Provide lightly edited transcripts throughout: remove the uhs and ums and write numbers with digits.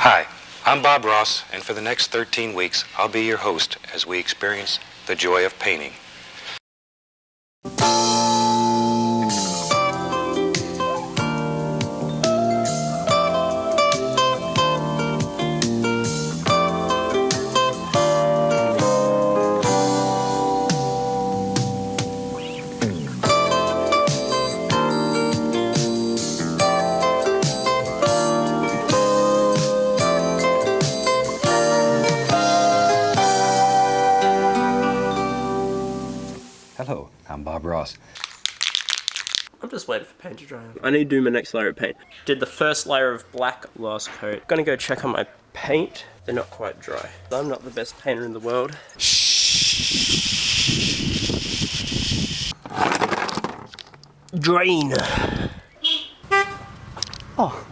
Hi, I'm Bob Ross, and for the next 13 weeks, I'll be your host as we experience the joy of painting. Hello, I'm Bob Ross. I'm just waiting for paint to dry. I need to do my next layer of paint. Did the first layer of black last coat. Gonna go check on my paint. They're not quite dry. I'm not the best painter in the world. Drain. Oh.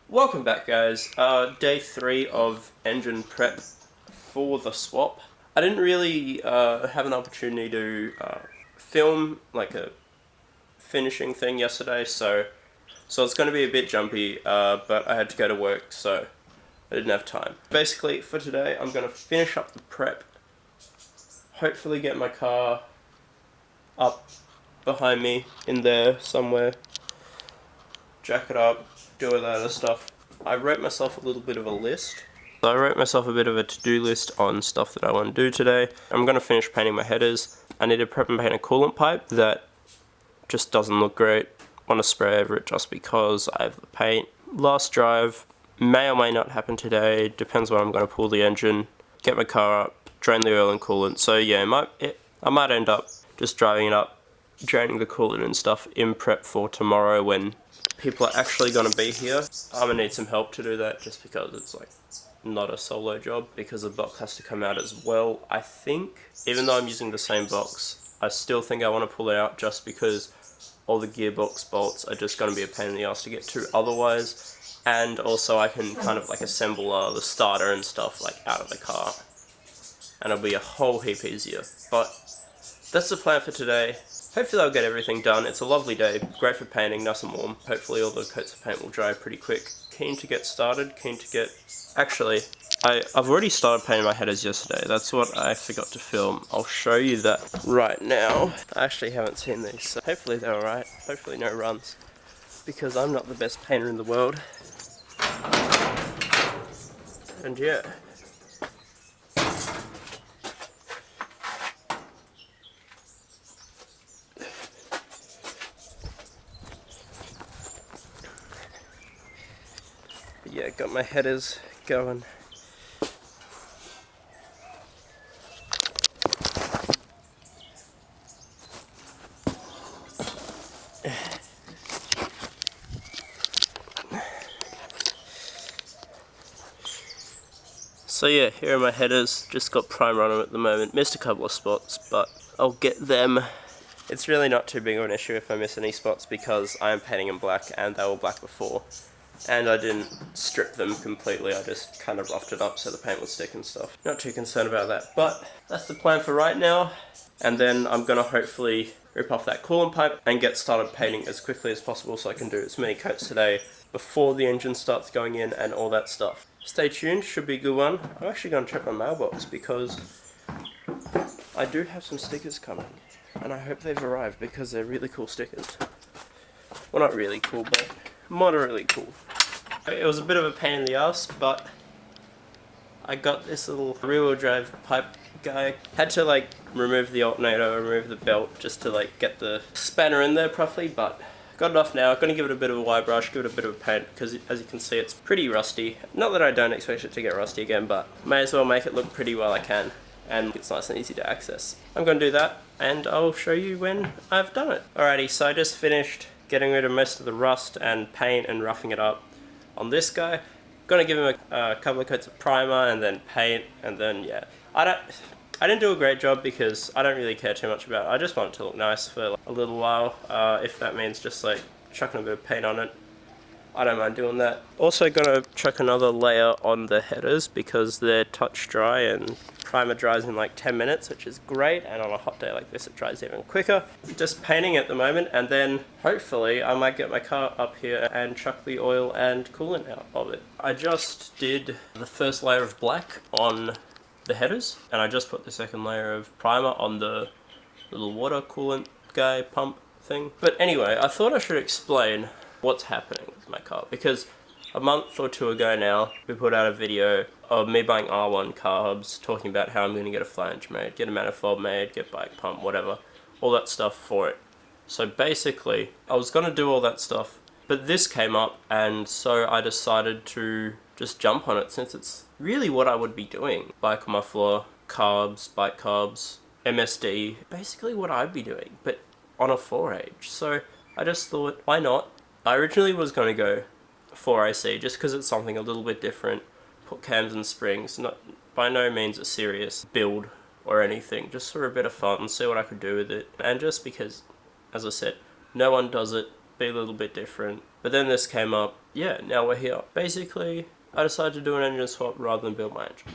Welcome back, guys. Day 3 of engine prep for the swap. I didn't really have an opportunity to film like a finishing thing yesterday, so it's going to be a bit jumpy, but I had to go to work, so I didn't have time. Basically, for today, I'm going to finish up the prep, hopefully get my car up behind me in there somewhere, jack it up, do all that other stuff. I wrote myself a little bit of a list. So I wrote myself a bit of a to-do list on stuff that I want to do today. I'm going to finish painting my headers. I need to prep and paint a coolant pipe that just doesn't look great. Want to spray over it just because I have the paint. Last drive may or may not happen today. Depends when I'm going to pull the engine, get my car up, drain the oil and coolant. So yeah, I might end up just driving it up, draining the coolant and stuff in prep for tomorrow when people are actually going to be here. I'm going to need some help to do that just because it's like not a solo job, because the box has to come out as well. I think, even though I'm using the same box, I still think I want to pull it out just because all the gearbox bolts are just going to be a pain in the ass to get to otherwise, and also I can kind of like assemble the starter and stuff like out of the car, and it'll be a whole heap easier. But that's the plan for today. Hopefully I'll get everything done. It's a lovely day, great for painting, nice and warm. Hopefully all the coats of paint will dry pretty quick. Keen to get started, Actually, I've already started painting my headers yesterday. That's what I forgot to film. I'll show you that right now. I actually haven't seen these, so hopefully they're alright. Hopefully no runs, because I'm not the best painter in the world. And yeah. Yeah, got my headers going. So yeah, here are my headers. Just got primer on them at the moment. Missed a couple of spots, but I'll get them. It's really not too big of an issue if I miss any spots because I am painting in black and they were black before. And I didn't strip them completely, I just kind of roughed it up so the paint would stick and stuff. Not too concerned about that, but that's the plan for right now. And then I'm going to hopefully rip off that coolant pipe and get started painting as quickly as possible so I can do as many coats today before the engine starts going in and all that stuff. Stay tuned, should be a good one. I'm actually going to check my mailbox because I do have some stickers coming. And I hope they've arrived because they're really cool stickers. Well, not really cool, but moderately cool. It was a bit of a pain in the ass, but I got this little rear-wheel drive pipe guy. Had to like remove the alternator, remove the belt just to like get the spanner in there properly, but got it off now. I'm going to give it a bit of a wire brush, give it a bit of a paint, because as you can see it's pretty rusty. Not that I don't expect it to get rusty again, but may as well make it look pretty while I can, and it's nice and easy to access. I'm going to do that, and I'll show you when I've done it. Alrighty, so I just finished getting rid of most of the rust and paint and roughing it up on this guy. Gonna give him a couple of coats of primer and then paint, and then yeah. I didn't do a great job because I don't really care too much about it. I just want it to look nice for like a little while. If that means just like chucking a bit of paint on it, I don't mind doing that. Also gonna chuck another layer on the headers because they're touch dry, and primer dries in like 10 minutes, which is great, and on a hot day like this it dries even quicker. Just painting at the moment, and then hopefully I might get my car up here and chuck the oil and coolant out of it. I just did the first layer of black on the headers, and I just put the second layer of primer on the little water coolant guy pump thing. But anyway, I thought I should explain what's happening with my car, because a month or two ago now we put out a video of me buying R1 carbs, talking about how I'm going to get a flange made, get a manifold made, get bike pump, whatever, all that stuff for it. So basically I was going to do all that stuff, but this came up, and so I decided to just jump on it, since it's really what I would be doing. Bike muffler, carbs, bike carbs, MSD, basically what I'd be doing, but on a 4A-GE. So I just thought, why not? I originally was going to go 4AC just because it's something a little bit different. Put cams and springs, not by no means a serious build or anything, just for a bit of fun, see what I could do with it. And just because, as I said, no one does it, be a little bit different. But then this came up, yeah, now we're here. Basically, I decided to do an engine swap rather than build my engine.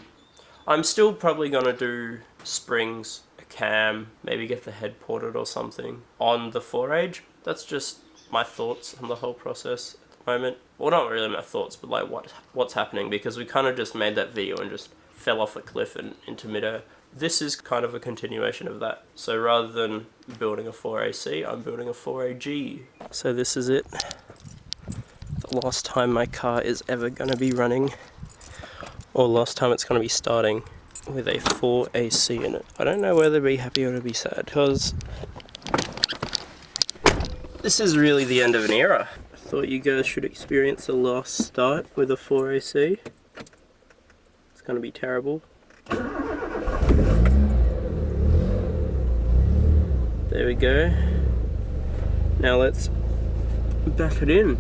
I'm still probably going to do springs, a cam, maybe get the head ported or something on the 4A-GE. That's just my thoughts on the whole process at the moment. Well, not really my thoughts, but like what's happening, because we kind of just made that video and just fell off a cliff and into midair. This is kind of a continuation of that. So rather than building a 4AC, I'm building a 4A-GE. So this is it. The last time my car is ever going to be running, or last time it's going to be starting with a 4AC in it. I don't know whether to be happy or to be sad, because this is really the end of an era. I thought you guys should experience the last start with a 4AC. It's going to be terrible. There we go. Now let's back it in.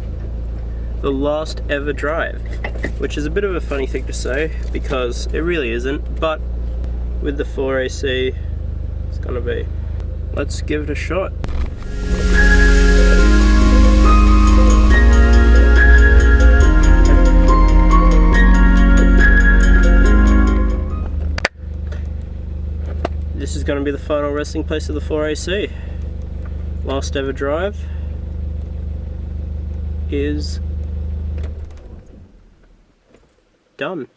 The last ever drive, which is a bit of a funny thing to say because it really isn't, but with the 4AC it's gonna be. Let's give it a shot. This is going to be the final resting place of the 4AC. Last ever drive is done.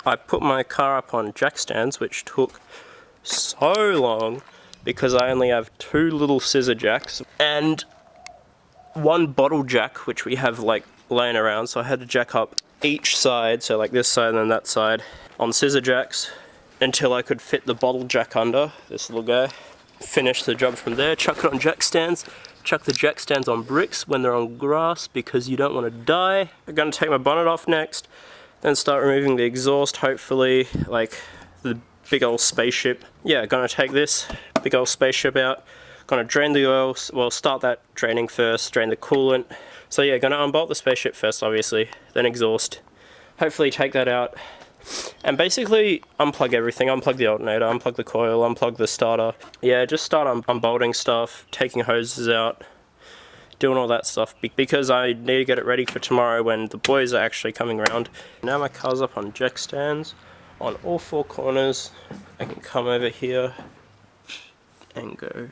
I put my car up on jack stands, which took so long because I only have two little scissor jacks and one bottle jack, which we have like laying around, so I had to jack up each side, so like this side and then that side, on scissor jacks until I could fit the bottle jack under, this little guy. Finish the job from there, chuck it on jack stands, chuck the jack stands on bricks when they're on grass because you don't want to die. I'm going to take my bonnet off next, then start removing the exhaust, hopefully, like the big old spaceship. Yeah, gonna take this big old spaceship out, gonna drain the oil, well start that draining first, drain the coolant. So yeah, gonna unbolt the spaceship first obviously, then exhaust, hopefully take that out, and basically unplug everything, unplug the alternator, unplug the coil, unplug the starter. Yeah, just start unbolting stuff, taking hoses out, doing all that stuff, because I need to get it ready for tomorrow when the boys are actually coming around. Now my car's up on jack stands, on all four corners. I can come over here and go.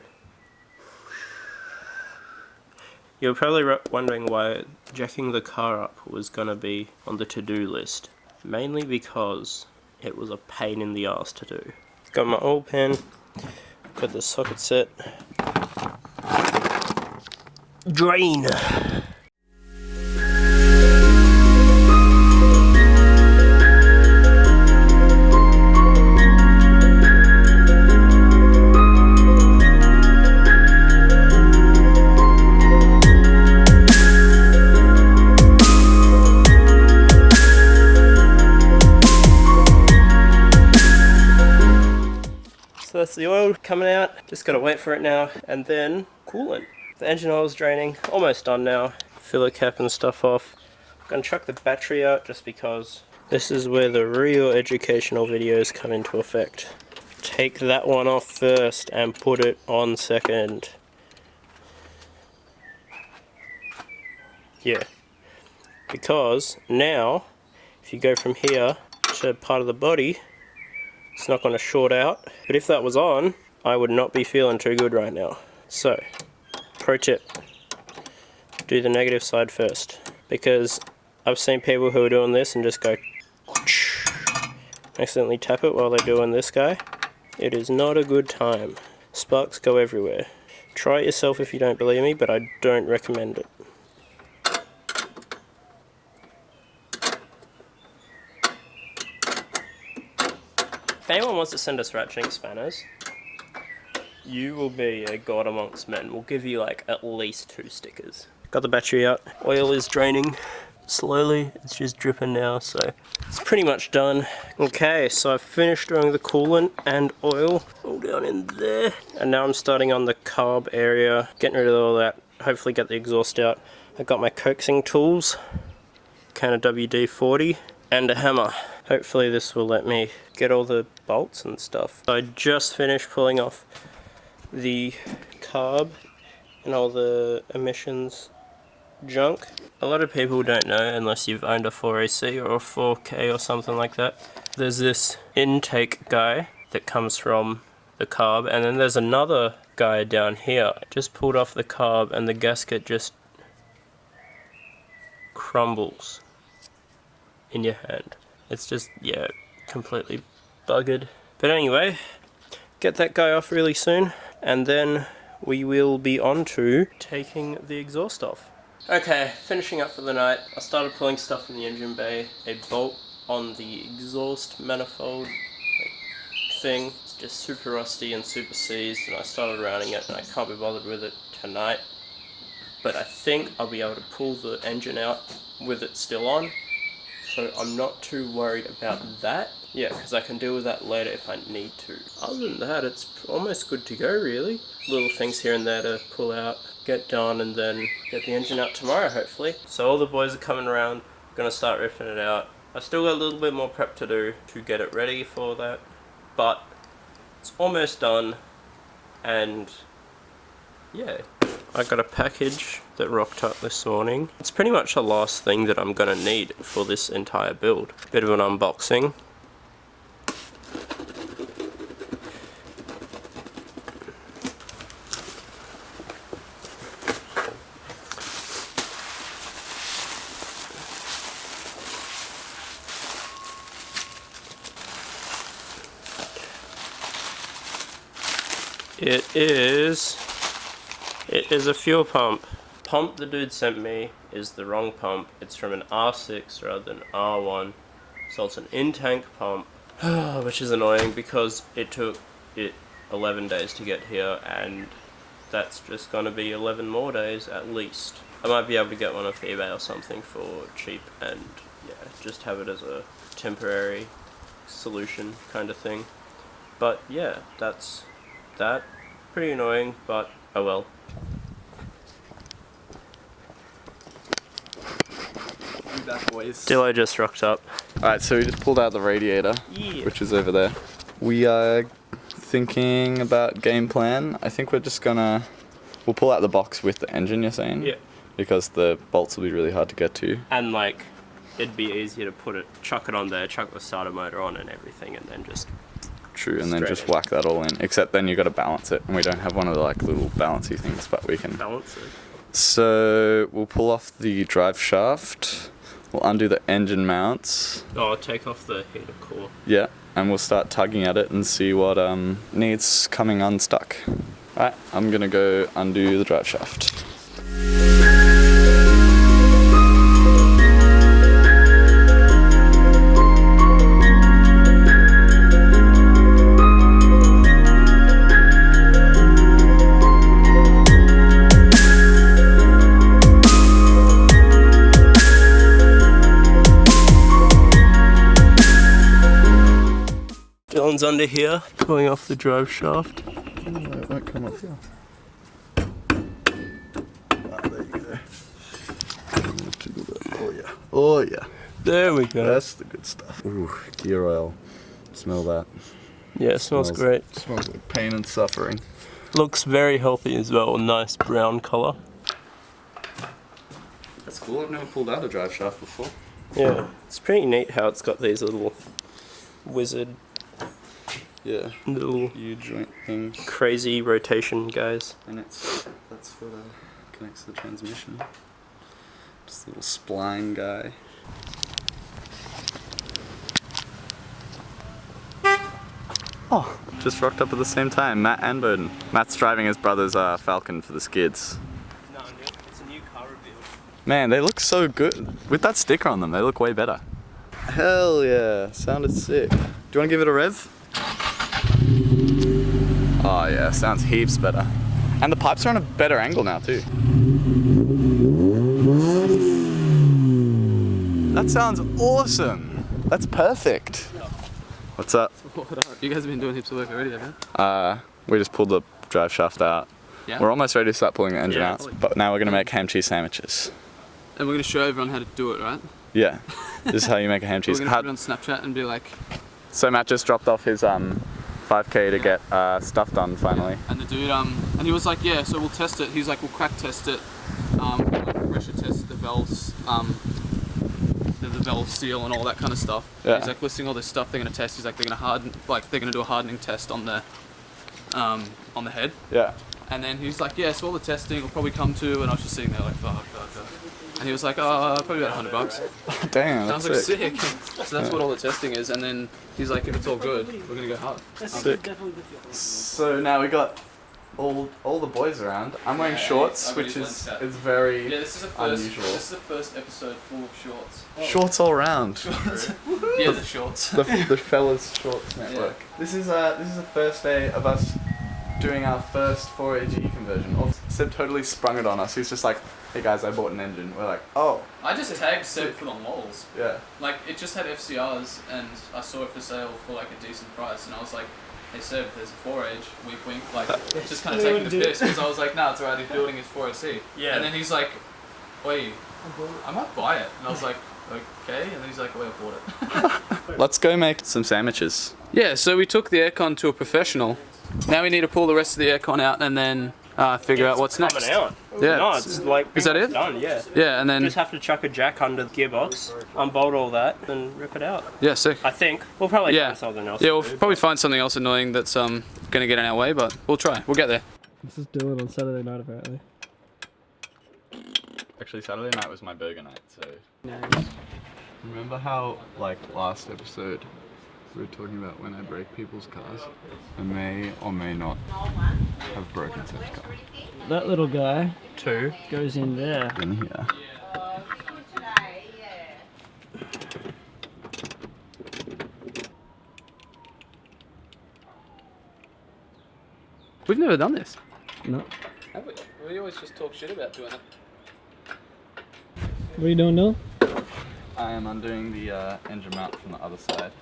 You're probably wondering why jacking the car up was gonna be on the to-do list. Mainly because it was a pain in the ass to do. Got my oil pan, got the socket set. Drain! that's the oil coming out. Just gotta wait for it now. And then coolant. The engine oil's draining. Almost done now. Filler cap and stuff off. I'm gonna chuck the battery out just because this is where the real educational videos come into effect. Take that one off first and put it on second. Yeah. Because now, if you go from here to part of the body, it's not going to short out. But if that was on, I would not be feeling too good right now. So, pro tip, do the negative side first. Because I've seen people who are doing this and just go accidentally tap it while they're doing this guy. It is not a good time. Sparks go everywhere. Try it yourself if you don't believe me, but I don't recommend it. If anyone wants to send us ratcheting spanners, you will be a god amongst men. We'll give you like at least 2 stickers. Got the battery out. Oil is draining slowly. It's just dripping now, so it's pretty much done. Okay, so I've finished doing the coolant and oil all down in there. And now I'm starting on the carb area, getting rid of all that, hopefully get the exhaust out. I've got my coaxing tools, can of WD-40, and a hammer. Hopefully this will let me get all the bolts and stuff. I just finished pulling off the carb and all the emissions junk. A lot of people don't know, unless you've owned a 4A-GE or a 4K or something like that. There's this intake guy that comes from the carb, and then there's another guy down here. Just pulled off the carb and the gasket just crumbles in your hand. It's just, yeah, completely buggered. But anyway, get that guy off really soon, and then we will be on to taking the exhaust off. Okay, finishing up for the night. I started pulling stuff in the engine bay. A bolt on the exhaust manifold thing. It's just super rusty and super seized, and I started rounding it, and I can't be bothered with it tonight. But I think I'll be able to pull the engine out with it still on. So I'm not too worried about that. Yeah, because I can deal with that later if I need to. Other than that, it's almost good to go, really. Little things here and there to pull out, get done, and then get the engine out tomorrow, hopefully. So all the boys are coming around, gonna start ripping it out. I still got a little bit more prep to do to get it ready for that, but it's almost done, and yeah. I got a package that rocked up this morning. It's pretty much the last thing that I'm gonna need for this entire build. Bit of an unboxing. It is a fuel pump. Pump the dude sent me is the wrong pump. It's from an R6 rather than R1. So it's an in-tank pump, which is annoying because it took it 11 days to get here, and that's just gonna be 11 more days at least. I might be able to get one off eBay or something for cheap, and yeah, just have it as a temporary solution kind of thing. But yeah, that's that. Pretty annoying, but oh well. Dillo just rocked up. Alright, so we just pulled out the radiator, which is over there. We are thinking about game plan. I think we're just gonna... We'll pull out the box with the engine, you're saying? Yeah. Because the bolts will be really hard to get to. And like, it'd be easier to chuck it on there, chuck the starter motor on and everything, and then just... True, and then just whack that all in. Except then you got to balance it, and we don't have one of the like little balancey things, but we can balance it. So we'll pull off the drive shaft. We'll undo the engine mounts. Oh, take off the heater core. Yeah, and we'll start tugging at it and see what needs coming unstuck. Alright, I'm gonna go undo the drive shaft. Dylan's under here, pulling off the drive shaft. It won't come up here. There you go. Oh yeah. Oh yeah. There we go. That's the good stuff. Ooh, gear oil. Smell that. Yeah, it smells great. Smells like pain and suffering. Looks very healthy as well, nice brown colour. That's cool, I've never pulled out a drive shaft before. Yeah, it's pretty neat how it's got these little wizard, Yeah. little U-joint things. crazy rotation guys. And that's what connects the transmission. Just a little spline guy. Oh, just rocked up at the same time, Matt and Bowden. Matt's driving his brother's Falcon for the skids. No, it's a new car reveal. Man, they look so good. With that sticker on them, they look way better. Hell yeah, sounded sick. Do you want to give it a rev? Oh yeah, sounds heaps better. And the pipes are on a better angle now too. That sounds awesome. That's perfect. What's up? What up? You guys have been doing heaps of work already, haven't you? We just pulled the drive shaft out. Yeah. We're almost ready to start pulling the engine Yeah. out, but now we're gonna make ham cheese sandwiches. And we're going to show everyone how to do it, right? Yeah, this is how you make a ham We're cheese. going to put it on Snapchat and be like... So Matt just dropped off his 5K to get stuff done finally. And the dude, and he was like, yeah, so we'll test it. He's like, we'll crack test it. Like pressure test the valves, the valve seal and all that kind of stuff. Yeah. He's like listing all this stuff they're going to test. He's like, they're going to do a hardening test on the head. Yeah. And then he's like, yeah, so all the testing will probably come to, and I was just sitting there like, fuck. And he was like, probably about $100. Damn, And I was that's like, sick. sick. So that's what all the testing is. And then he's like, if it's all good, we're going to go hard. Sick. So now we got all the boys around. I'm wearing shorts, I've already which learned is that. it's very Yeah, this is unusual. the first episode full of shorts. Shorts all round. Yeah, the shorts. the fellas shorts network. This is the first day of us doing our first 4A-GE conversion. Seb totally sprung it on us. He's just like, hey guys, I bought an engine. We're like, oh. I just tagged Seb for the lols. Yeah. Like, it just had FCRs, and I saw it for sale for like a decent price, and I was like, hey Seb, there's a 4A-GE, wink wink, like, just kind of taking the piss, because I was like, nah, it's alright, he's building his 4AC. Yeah. And then he's like, wait, I might buy it. And I was like, okay, and then he's like, wait, I bought it. Let's go make some sandwiches. Yeah, so we took the aircon to a professional. Now we need to pull the rest of the aircon out and then figure out what's next. Coming out. Yeah. No, it's like Is that it? done, yeah. Yeah, and then Just have to chuck a jack under the gearbox, unbolt all that, and rip it out. yeah, sick. I think. We'll probably Yeah. find something else. Yeah, to we'll do, probably find something else annoying that's gonna get in our way, but we'll try. We'll get there. This is Dylan on Saturday night, apparently. Actually, Saturday night was my burger night, so... Remember how, like, last episode, we were talking about when I break people's cars? I may or may not have broken Seb's car. That little guy, too, goes in there. In here. We've never done this. No. Have we? We always just talk shit about doing it. What are you doing, Dylan? I am undoing the engine mount from the other side.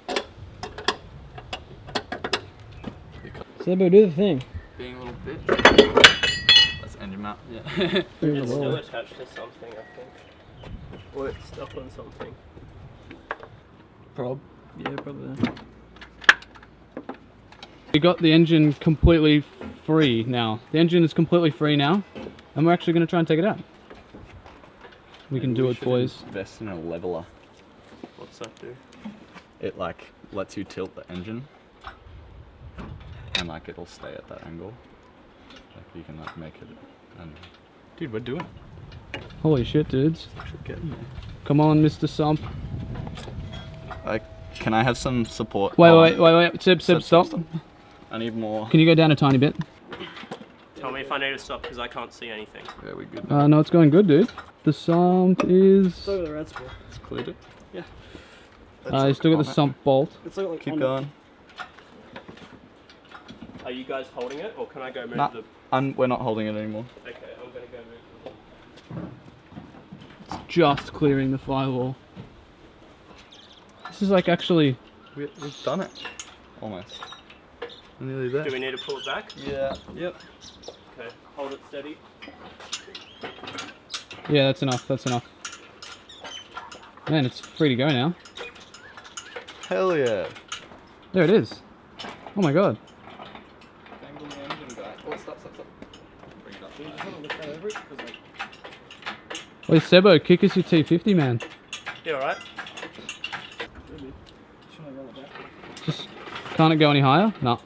Sebo, do the thing. Being a little bitch. That's engine mount. Yeah. It's still attached to something, I think. Or it's stuck on something. Yeah, probably. We got the engine completely free now. The engine is completely free now, and we're actually going to try and take it out. We can do it, boys. Invest in a leveler. What's that do? It like lets you tilt the engine, and like it'll stay at that angle. Like you can like make it. And dude, we're doing it. Holy shit, dudes. Should get in there. Come on, Mr. Sump. Like, can I have some support? Wait. Seb, stop. I need more. Can you go down a tiny bit? Tell me if I need to stop because I can't see anything. Yeah, we good. No, it's going good, dude. The sump is... Look at the red spot. It's cleared it. Yeah. you still got the sump bolt. It's like Keep going. Are you guys holding it or can I go move Nah. the... We're not holding it anymore. Okay, I'm going to go move the... It's just clearing the firewall. This is like actually... We've done it. Almost. I'm nearly there. Do we need to pull it back? Yeah. Yep. Okay, hold it steady. Yeah, that's enough. That's enough. Man, it's free to go now. Hell yeah. There it is. Oh my god. Angle the engine guy. Oh, stop. Bring it up. Wait, Sebo, kick us your T50, man. You alright? Just can't it go any higher? No.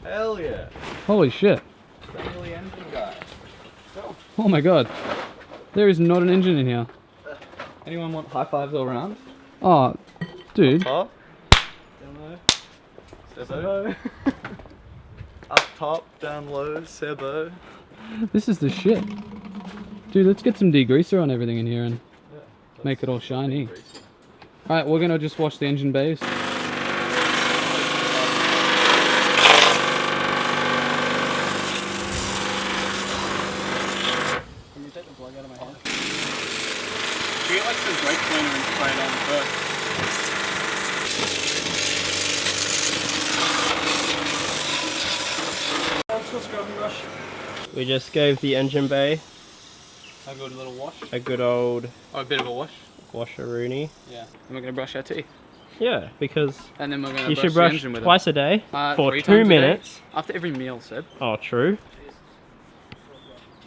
Hell yeah. Holy shit. Angle the engine guy. Oh my god. There is not an engine in here. Anyone want high fives all around? Oh, dude. Top. Down low. Sebo. Up top, down low, Sebo. This is the shit. Dude, let's get some degreaser on everything in here and make it all shiny. Alright, we're gonna just wash the engine bays. Can you take the plug out of my hand? Should we get like some brake cleaner and spray it on first? We just gave the engine bay A good little wash. a good old Oh, a bit of a wash. washeroony. Yeah. And we're gonna brush our teeth. Yeah, because And then we're gonna you brush should the brush engine with twice a day it. for 3 2 times a day. minutes. After every meal, Seb. Oh, true.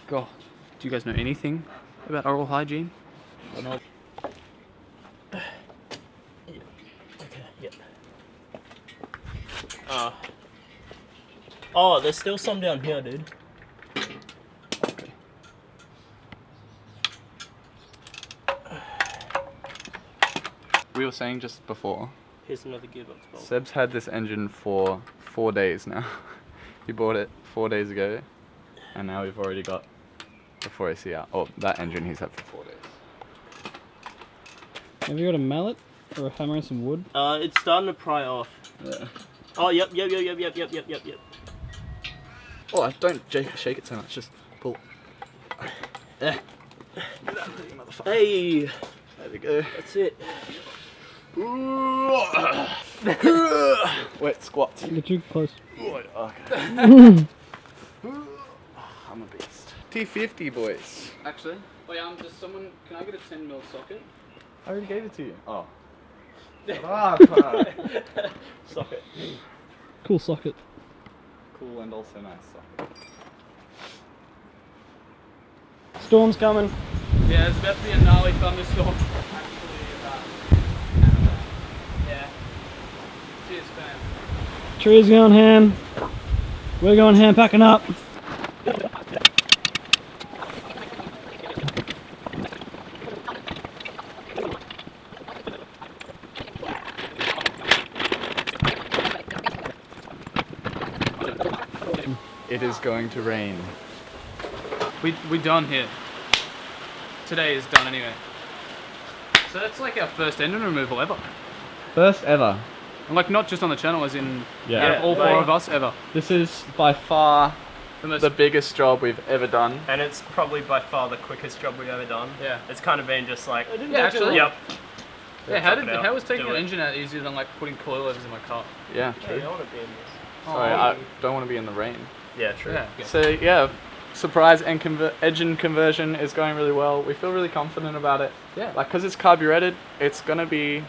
God, do you guys know anything about oral hygiene? Oh, there's still some down here, dude. We were saying just before, Here's another gearbox bolt. Seb's had this engine for 4 days now. He bought it 4 days ago, and now we've already got the 4AC out. Oh, that engine he's had for 4 days. Have you got a mallet or a hammer and some wood? It's starting to pry off. Yeah. Oh, yep. Oh, don't shake it so much, just pull. Hey, There we go. that's it. Wait, squats. Get you close. Okay. I'm a beast. T50, boys. Actually, does someone, can I get a 10mm socket? I already gave it to you. Oh. Socket. Cool socket. Cool and also nice. Storm's coming. Yeah, it's about to be a gnarly thunderstorm. Yeah. Cheers, fam. Tree's going ham. We're going ham packing up. It is going to rain. We done here. Today is done anyway. So that's like our first engine removal ever. First ever. And like not just on the channel, as in Yeah. out of all 4 of us ever. This is by far The most the biggest job we've ever done. And it's probably by far the quickest job we've ever done. Yeah. It's kind of been just like, Yeah, actually. yep. Yeah, Chop it out, how was taking do an it. engine out easier than like putting coilovers in my car? Yeah, Hey, true. I want to be in this. Sorry, I don't want to be in the rain. Yeah, true. Yeah. So yeah, surprise and engine conversion is going really well. We feel really confident about it. Yeah. Like, cause it's carburetted, it's gonna be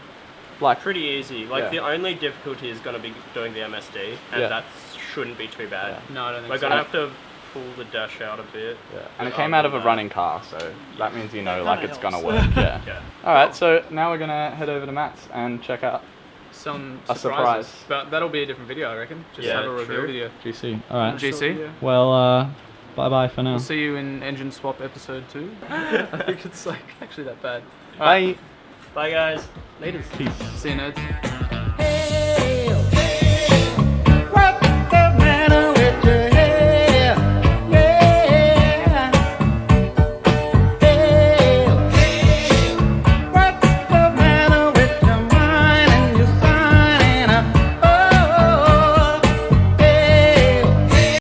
like Pretty easy. Like, Yeah. the only difficulty is going to be doing the MSD, and Yeah. that shouldn't be too bad. No, I don't think We're so. going to have to pull the dash out a bit. Yeah. And it came out of a running car, so that means you know like it's gonna work. Yeah. Yeah. All right, so now we're gonna head over to Matt's and check out Some A surprises. surprise. But that'll be a different video, I reckon. Just Yeah, have a reveal true. video. GC. Alright. GC. Well, bye bye for now. We'll see you in engine swap episode 2. I think it's like actually that bad. Bye. Bye, guys. Later. Peace. See you, nerds.